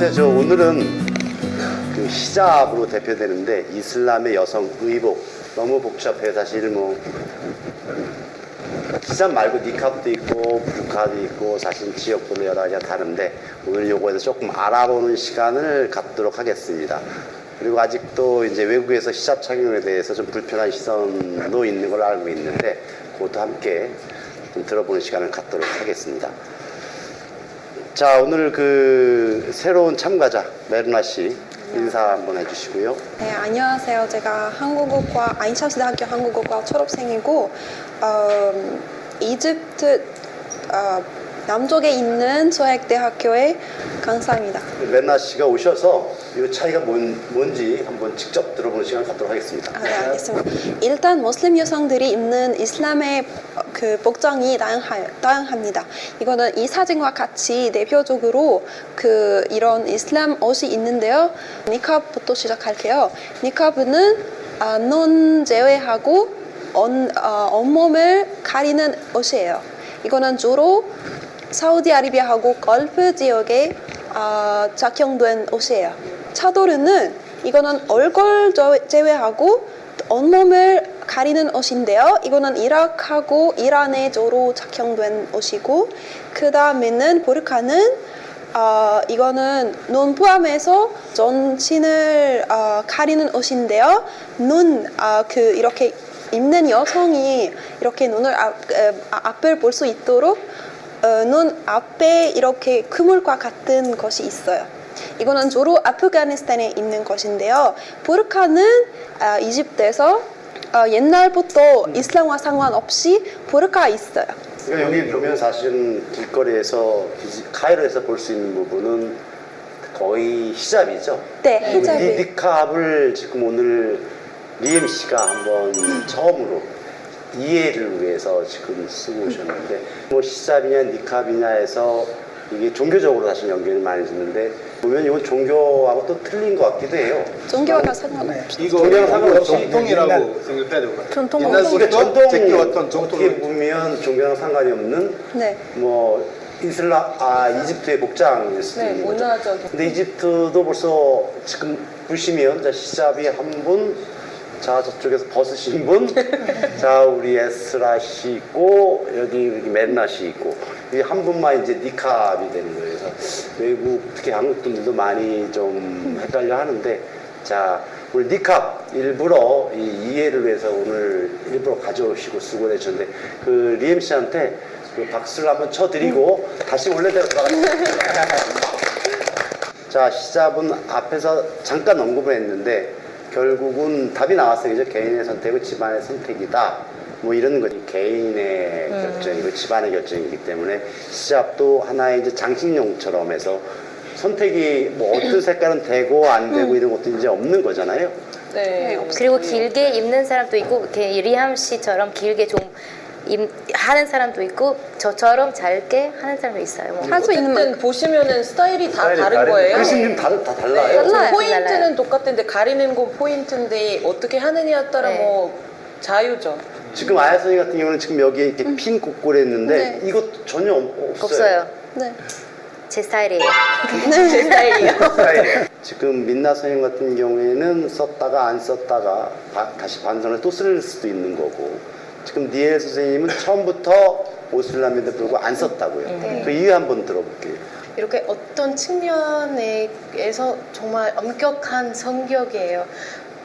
글쎄 저 오늘은 그 히잡으로 대표되는데 이슬람의 여성 의복 너무 복잡해요. 사실 뭐 히잡 말고 니캅도 있고 부르카도 있고 사실 지역별로 여러 가지가 다른데 오늘 요거에서 조금 알아보는 시간을 갖도록 하겠습니다. 그리고 아직도 이제 외국에서 히잡 착용에 대해서 좀 불편한 시선도 있는 걸로 알고 있는데 그것도 함께 좀 들어보는 시간을 갖도록 하겠습니다. 자, 오늘 그 새로운 참가자 메르나 씨 인사 한번 해주시고요. 네, 안녕하세요. 제가 한국어과 아인샤스 대학교 한국어과 졸업생이고 이집트 남쪽에 있는 소핵대학교의 강사입니다. 메르나 씨가 오셔서 이 차이가 뭔지 한번 직접 들어보는 시간을 갖도록 하겠습니다. 네, 알겠습니다. 일단 무슬림 여성들이 입는 이슬람의 그 복장이 다양합니다. 이거는 이 사진과 같이 대표적으로 그 이런 이슬람 옷이 있는데요. 니캅부터 시작할게요. 니캅은 눈 제외하고 온몸을 가리는 옷이에요. 이거는 주로 사우디아라비아하고 걸프 지역에 작용된 옷이에요. 차도르는 이거는 얼굴 제외하고 온몸을 가리는 옷인데요. 이거는 이라크하고 이란에 주로 작용된 옷이고, 그 다음에는 보르카는 이거는 눈 포함해서 전신을 가리는 옷인데요. 이렇게 입는 여성이 이렇게 눈을 앞을 볼 수 있도록 눈 앞에 이렇게 그물과 같은 것이 있어요. 이거는 주로 아프가니스탄에 있는 것인데요. 부르카는 이집트에서 옛날부터 이슬람과 상관없이 부르카 있어요. 그러니까 여기 보면 사실은 길거리에서 카이로에서 볼 수 있는 부분은 거의 히잡이죠. 네, 히잡이. 이 니캅을 지금 오늘 리엠 씨가 한번 처음으로 이해를 위해서 지금 쓰고 오셨는데 뭐 히잡이냐 니캅이냐 해서 이게 종교적으로 사실 연결이 많이 짓는데 보면 이건 종교하고 또 틀린 것 같기도 해요. 종교가 상관없이. 이거 종교랑 상관없이 전통이라고 생각해야 될 것 같아요. 전통. 그러니까 전통 제껴왔던 어떻게 전통을 보면 종교랑 상관이 없는 네. 뭐 이집트의 복장일 수도 네, 있는 거죠. 문화적인. 근데 이집트도 벌써 지금 보시면 자 히잡이 한 분, 자 저쪽에서 벗으신 분, 자 우리 에스라 씨 있고 여기 메르나 씨 있고 이 한 분만 이제 니캅이 되는 거예요. 그래서 외국 특히 한국 분들도 많이 좀 헷갈려 하는데 자 오늘 니캅 일부러 이 이해를 위해서 오늘 일부러 가져오시고 수고를 해주셨는데 그 리엠 씨한테 그 박수를 한번 쳐드리고 다시 원래대로 돌아가겠습니다. 자 히잡은 앞에서 잠깐 언급을 했는데 결국은 답이 나왔어요. 그죠? 개인의 선택은 집안의 선택이다. 뭐 이런 거지. 개인의 결정이고 집안의 결정이기 때문에 히잡도 하나의 이제 장식용처럼 해서 선택이 뭐 어떤 색깔은 되고 안 되고 이런 것도 이제 없는 거잖아요. 네. 그리고 길게 입는 사람도 있고 이렇게 리함 씨처럼 길게 좀 하는 사람도 있고 저처럼 짧게 하는 사람도 있어요. 뭐. 할 수 있는 어쨌든 보시면은 스타일이 다 다른 거예요. 글씨는 다 달라요. 달라요. 포인트는 달라요. 똑같은데 가리는 건 포인트인데 어떻게 하느냐에 따라 네. 뭐 자유죠. 지금 아야 선생님 같은 경우는 지금 여기에 이렇게 핀 꼬꼬리 했는데 네. 이거 전혀 없어요. 없어요. 네. 제 스타일이에요. 제 스타일이요. 지금 민나 선생님 같은 경우에는 썼다가 안 썼다가 다시 반성을 또 쓸 수도 있는 거고 지금 니엘 선생님은 처음부터 오슬람인데 불구하고 안 썼다고요. 그 이유 한번 들어볼게요. 이렇게 어떤 측면에서 정말 엄격한 성격이에요.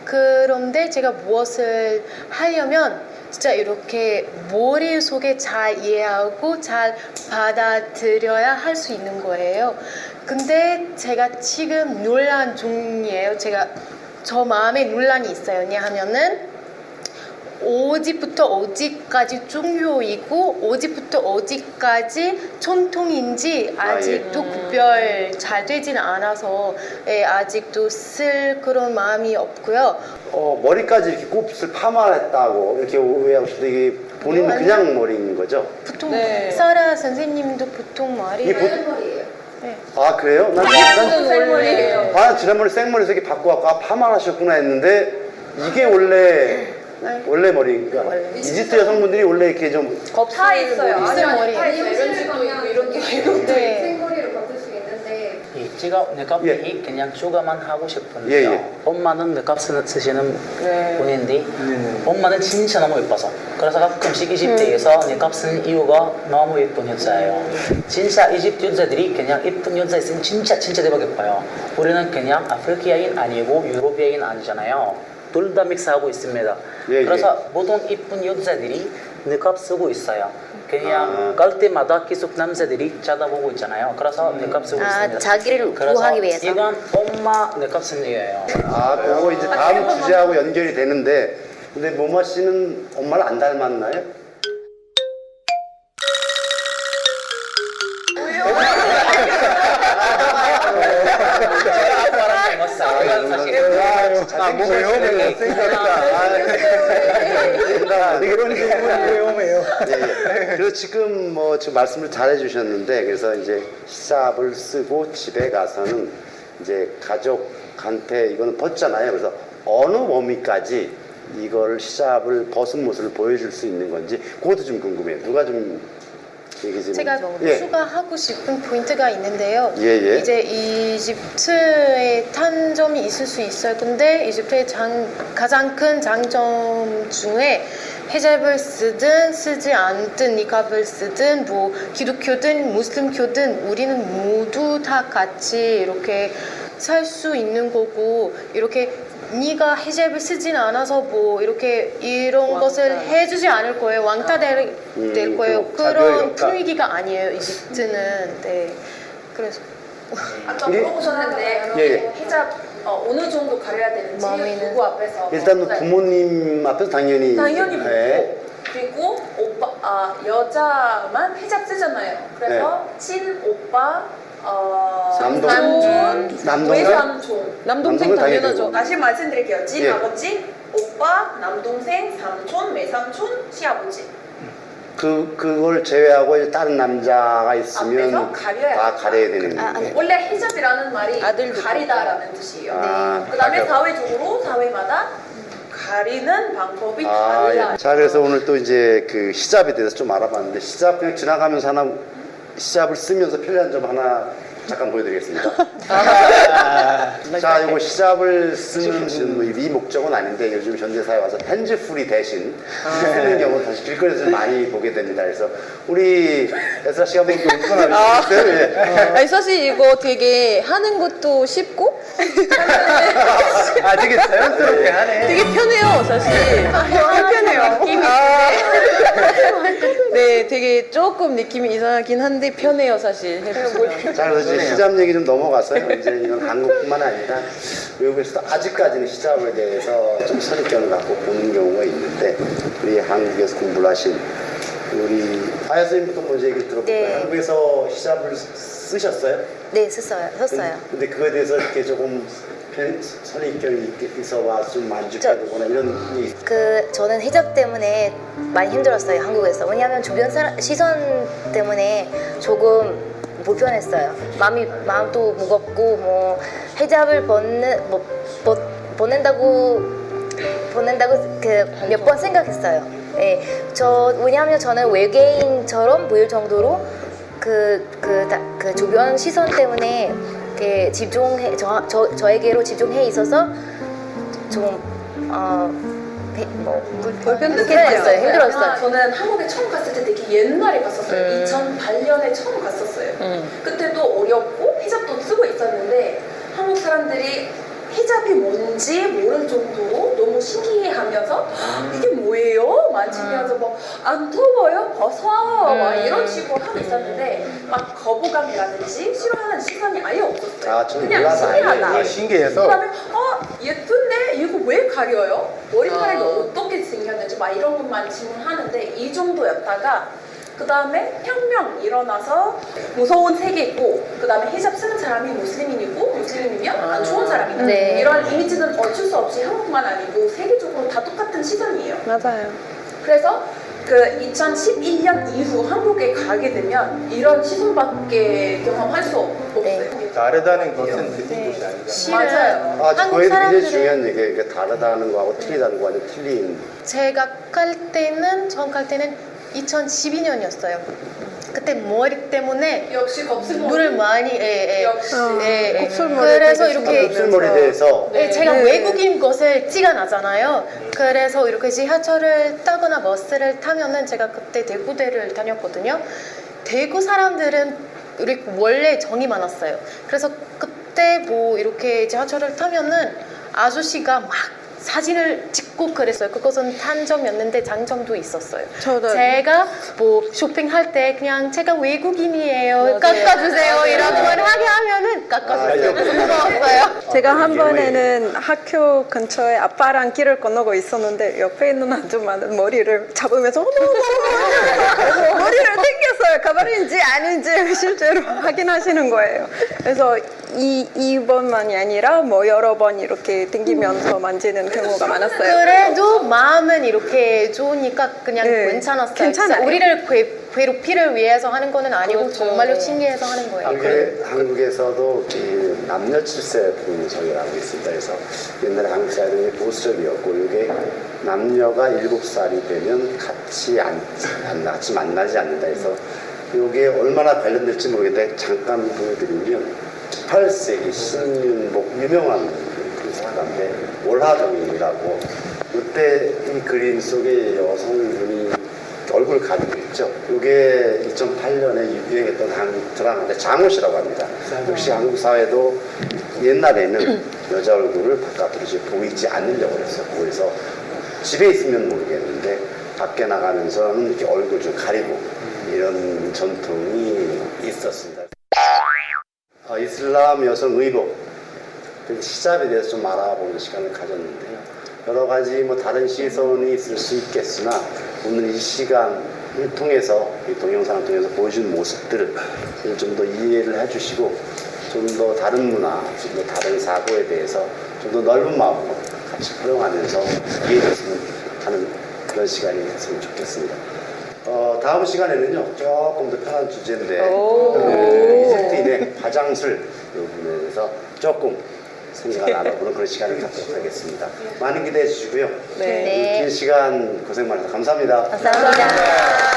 그런데 제가 무엇을 하려면 진짜 이렇게 머릿속에 잘 이해하고 잘 받아들여야 할 수 있는 거예요. 근데 제가 지금 논란 중이에요. 저 마음에 논란이 있어요. 왜냐하면은 어디부터 어디까지 종교이고 어디부터 어디까지 전통인지 아직도 구별 잘 되지는 않아서 아직도 쓸 그런 마음이 없고요. 머리까지 이렇게 곱슬 파마했다고 이렇게 오해하고 싶은데 이게 본인 그냥 머리인 거죠? 보통 네. 사라 선생님도 보통 말이 아 그래요? 난 생머리예요. 지난번에 생머리에서 이렇게 바꿔갖고 파마를 하셨구나 했는데 이게 원래 머리니까 이집트 여성분들이 원래 이렇게 좀 다 있어요. 곱슬 머리. 이런 식도 있고 이런 게 있고. 네. 생머리로 바꿀 수 있는데 제가 닉값 예. 그냥 휴가만 하고 싶은데요. 예, 예. 엄마는 닉값 쓰시는 분인데 네네. 엄마는 진짜 너무 예뻐서 그래서 가끔씩 이집트에서 닉값 쓰는 이유가 너무 예쁜 여자예요. 진짜 이집트 여자들이 그냥 예쁜 여자 있으면 진짜 대박 예뻐요. 우리는 그냥 아프리카인 아니고 유럽인 아니잖아요. 둘 다 믹스하고 있습니다. 예, 그래서 보통 예쁜 여자들이 닉값 쓰고 있어요. 그냥 갈 때마다 계속 남자들이 쳐다보고 있잖아요. 그래서 닉값 쓰고 있습니다. 자기를 그래서 보호하기 위해서. 이건 엄마 닉값 쓰는 이유예요. 아, 그거 이제 다음 주제하고 연결이 되는데, 근데 모마 씨는 엄마를 안 닮았나요? 그래서 지금 뭐 지금 말씀을 잘 해주셨는데, 그래서 이제 히잡을 쓰고 집에 가서는 이제 가족한테 이거는 벗잖아요. 그래서 어느 범위까지 이걸 히잡을 벗은 모습을 보여줄 수 있는 건지 그것도 좀 궁금해요. 누가 좀 얘기 좀. 제가 예. 추가하고 싶은 포인트가 있는데요. 예, 예. 이제 이집트의 단점이 있을 수 있어요. 근데 이집트의 가장 큰 장점 중에 히잡을 쓰든 쓰지 않든 니캅을 쓰든 뭐 기독교든 무슬림교든 우리는 모두 다 같이 이렇게 살 수 있는 거고, 이렇게 네가 히잡을 쓰진 않아서 뭐 이렇게 이런 것을 해주지 않을 거예요. 왕따 될 거예요. 그런 분위기가 아니에요, 이집트는. 네. 그래서 아까 물어보셨는데 예, 예. 히잡 어느 정도 가려야 되는지 누구 앞에서 일단 네. 부모님 앞에서 당연히 당연히 묻고 네. 그리고 여자만 히잡 쓰잖아요. 그래서 친오빠 남동생? 외삼촌 남동생 남동생 당연히 당연하죠. 되고. 다시 말씀드릴게요. 찐 예. 아버지, 오빠, 남동생, 삼촌, 외삼촌, 시아버지 그걸 제외하고 이제 다른 남자가 있으면 앞에서 가려야 다 된다. 가려야 되는 아, 거예요. 원래 히잡이라는 말이 아들도 가리다라는 뜻이에요. 아, 그다음에 가려. 사회적으로 사회마다 가리는 방법이 아, 달라요. 예. 자, 그래서 오늘 또 이제 그 히잡에 대해서 좀 알아봤는데, 히잡 그냥 지나가면서 하나, 히잡을 쓰면서 편리한 점 하나 잠깐 보여드리겠습니다. 자, 이거 히잡을 쓰는 이 목적은 아닌데, 요즘 현대사회 와서 핸즈프리 대신 쓰는 경우 다시 길거리에서 좀 많이 보게 됩니다. 그래서 우리 에스라 씨가 한번 좀 웃겨나주세요. 예. 아니 사실 이거 되게 하는 것도 쉽고 아, 되게 자연스럽게 하네. 되게 편해요, 사실. 편해요. 네, 되게 조금 느낌이 이상하긴 한데 편해요, 사실. 해보시면. 자, 그래서 이제 히잡 얘기 좀 넘어갔어요. 이제 이건 한국뿐만 아니라 외국에서도 아직까지는 히잡에 대해서 좀 선입견을 갖고 보는 경우가 있는데, 우리 한국에서 공부를 하신 우리 아야 선생님부터 먼저 얘기 들어볼까요? 네. 한국에서 히잡을 쓰셨어요? 네, 썼어요. 근데 그거에 대해서 이렇게 조금 선입견이 있어와 좀 만족해보거나 이런 게 저는 히잡 때문에 많이 힘들었어요, 한국에서. 왜냐하면 주변 시선 때문에 조금 불편했어요. 마음도 무겁고, 뭐 히잡을 보낸다고 몇 번 생각했어요. 예, 왜냐하면 저는 외계인처럼 보일 정도로 그 주변 시선 때문에 저에게로 집중해 있어서 좀 불편했어요. 힘들었어요. 저는 한국에 처음 갔을 때 되게 옛날에 갔었어요. 2008년에 처음 갔었어요. 그때도 어렵고 히잡도 쓰고 있었는데 한국 사람들이 히잡이 뭔지 모를 정도로 너무 신기해하면서 이게 뭐예요? 만지면서 뭐 안 더워요? 벗어 막 이런 식으로 하고 있었는데 막 거부감이라든지 싫어하는 시선이 아예 없었어요. 아, 저는 그냥 몰라서 신기하다. 아예 신기해서. 그다음에 예쁜데 이거 왜 가려요? 머리카락이 어떻게 생겼는지 막 이런 것만 질문하는데 이 정도였다가 그 다음에 혁명 일어나서 무서운 세계 있고 그 다음에 히잡 쓰는 사람이 무슬림이고 무슬림이면 안 좋은 사람이다. 네. 이런 이미지는 어쩔 수 없이 한국만 아니고 세계적으로 다 똑같은 시선이에요. 맞아요. 그래서 그 2011년 이후 한국에 가게 되면 이런 시선밖에 경험할 수 없어요. 네. 다르다는 것은 느낀 것이 아니다. 맞아요. 아, 한국 그거에 굉장히 사람들은- 중요한 얘기예요. 이게 다르다는 거하고 틀리다는 거 완전 틀린. 제가 갈 때는 2012년이었어요. 그때 머리 때문에 역시 겁슬머리. 물을 많이 역시. 곱슬머리 그래서 되게 이렇게 곱슬머리에 대해서 네, 제가 네. 외국인 것을 티가 나잖아요. 그래서 이렇게 지하철을 타거나 버스를 타면은 제가 그때 대구대를 다녔거든요. 대구 사람들은 우리 원래 정이 많았어요. 그래서 그때 뭐 이렇게 지하철을 타면은 아저씨가 막 사진을 찍고 그랬어요. 그것은 단점이었는데 장점도 있었어요. 저도 제가 뭐 쇼핑할 때 그냥 제가 외국인이에요. 맞아요. 깎아주세요. 이런 걸 하게 하면은 깎아주세요. 그래서 무서웠어요. 제가 한 번에는 학교 근처에 아빠랑 길을 건너고 있었는데 옆에 있는 아줌마는 머리를 잡으면서 어머 머리를 당겼어요. 가발인지 아닌지 실제로 확인하시는 거예요. 그래서 이 번만이 아니라 뭐 여러 번 이렇게 당기면서 만지는 경우가 많았어요. 그래도 마음은 이렇게 좋으니까 그냥 네, 괜찮았어요. 괜찮아요. 진짜 우리를 괴롭히를 위해서 하는 거는 아니고 그렇죠. 정말로 신기해서 하는 거예요. 한국에서도 이 남녀 칠세 분석이라고 있습니다. 그래서 옛날에 한국 사회는 보수적이었고 이게 남녀가 7살이 되면 같이 만나지 않는다 해서 이게 얼마나 관련될지 모르겠는데 잠깐 보여드리면 18세기 신윤복 유명한 그 사가인데 월하정인이라고 그때 이 그림 속에 여성분이 얼굴 가리고 있죠. 이게 2008년에 유행했던 한국 드라마인데 장옷이라고 합니다. 역시 한국 사회도 옛날에는 여자 얼굴을 바깥으로 이제 보이지 않으려고 그랬어요. 그래서 집에 있으면 모르겠는데 밖에 나가면서는 이렇게 얼굴 좀 가리고 이런 전통이 있었습니다. 이슬람 여성 의복, 히잡에 대해서 좀 알아보는 시간을 가졌는데요. 여러 가지 뭐 다른 시선이 있을 수 있겠으나 오늘 이 시간을 통해서 이 동영상을 통해서 보여준 모습들을 좀 더 이해를 해주시고 좀 더 다른 문화, 좀 더 다른 사고에 대해서 좀 더 넓은 마음으로 같이 활용하면서 이해했으면 하는 그런 시간이 됐으면 좋겠습니다. 다음 시간에는요 조금 더 편한 주제인데 이집트인의 화장술 이 부분에 대해서 조금 생각을 나눠보는 그런 시간을 갖도록 하겠습니다. 많은 기대해 주시고요. 네. 긴 시간 고생 많으셔서 감사합니다. 감사합니다.